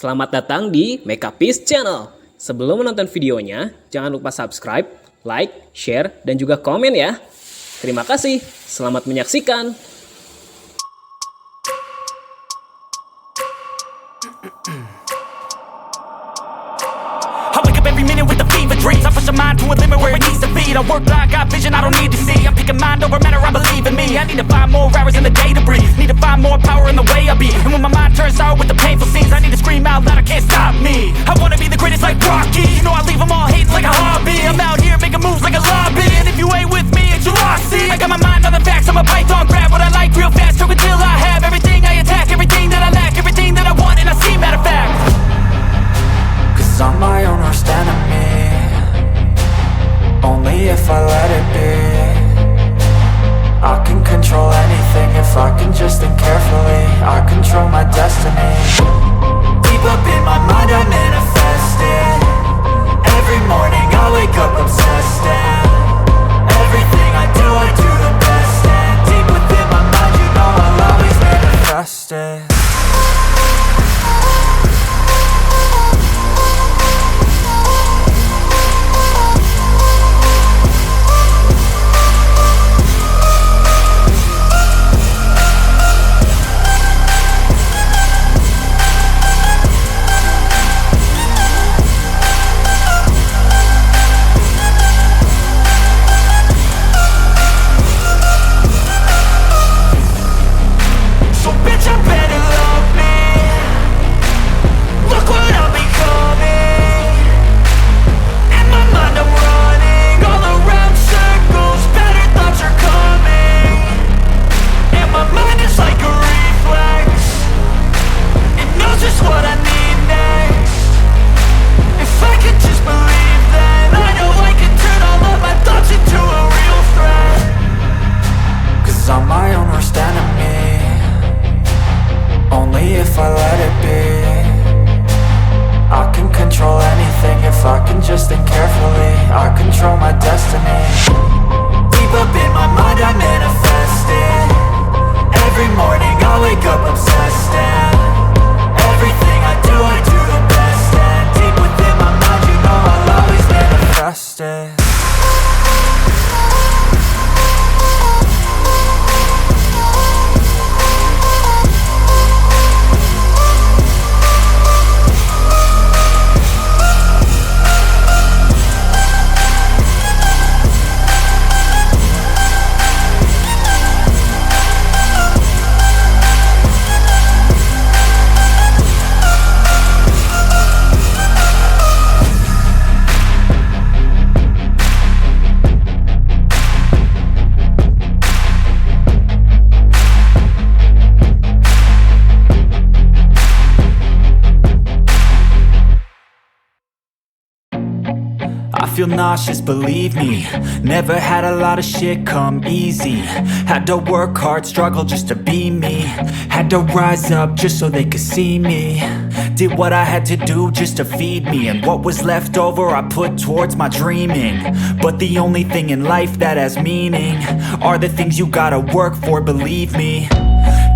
Selamat datang di Makeupiece Channel. Sebelum menonton videonya, jangan lupa subscribe, like, share, dan juga komen ya. Terima kasih, selamat menyaksikan. Every minute with the fever dreams, I push my mind to a limit where it needs to be. I work blind, got vision I don't need to see. I'm picking mind over matter, I believe in me. I need to find more hours in the day to breathe. Need to find more power in the way I be. And when my mind turns sour with the painful scenes, I need to scream out loud, I can't stop me. I wanna be the greatest like Rocky. You know I leave them all hating like a hobby. I'm out here making moves like a lobby. And if you ain't with me, it's your lossy. I got my mind on the facts, I'm a python, grab what I like real fast. Choke until I have everything I attack, everything that I lack, everything that I want, and I see matter of fact. Cause I'm my own worst enemy. Only if I let it be. I can control anything if I can just think carefully. I control my destiny. Deep up in my mind I manifest it. Every morning I wake up obsessed, and everything I do the best. And deep within my mind you know I'll always manifest it. I feel nauseous, believe me. Never had a lot of shit come easy. Had to work hard, struggle just to be me. Had to rise up just so they could see me. Did what I had to do just to feed me. And what was left over I put towards my dreaming. But the only thing in life that has meaning are the things you gotta work for, believe me.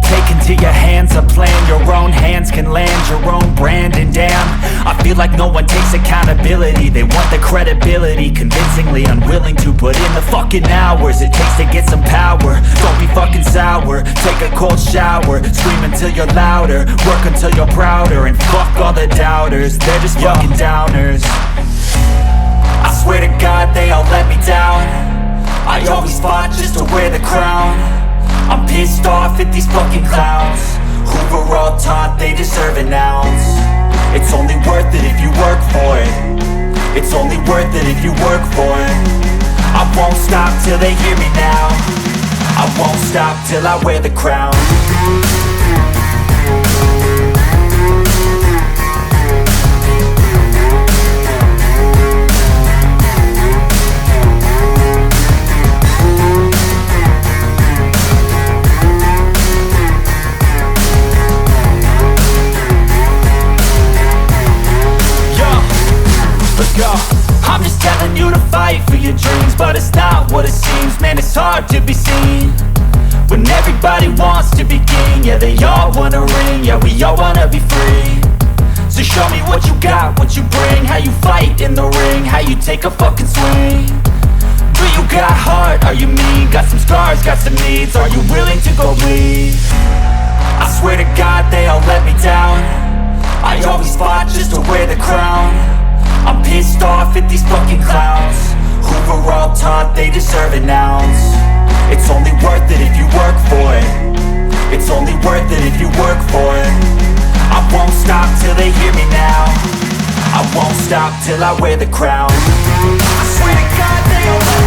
Take into your hands a plan. Your own hands can land your own brand. And damn, I feel like no one takes accountability. They want the credibility, convincingly unwilling to put in the fucking hours it takes to get some power. Don't be fucking sour, take a cold shower. Scream until you're louder, work until you're prouder. And fuck all the doubters, they're just fucking downers. I swear to God they all let me down. I always fought just to wear the crown. I'm pissed off at these fucking clowns who were all taught they deserve an ounce. It's only worth it if you work for it. It's only worth it if you work for it. I won't stop till they hear me now. I won't stop till I wear the crown. I'm just telling you to fight for your dreams, but it's not what it seems. Man, it's hard to be seen when everybody wants to be king. Yeah, they all wanna ring, yeah, we all wanna be free. So show me what you got, what you bring, how you fight in the ring, how you take a fucking swing. Do you got heart, are you mean? Got some scars, got some needs, are you willing to go bleed? I swear to God they all let me down. I always fought just to wear the crown. I'm pissed off at these fucking clowns who were all taught they deserve an ounce. It's only worth it if you work for it. It's only worth it if you work for it. I won't stop till they hear me now. I won't stop till I wear the crown. I swear to God they all let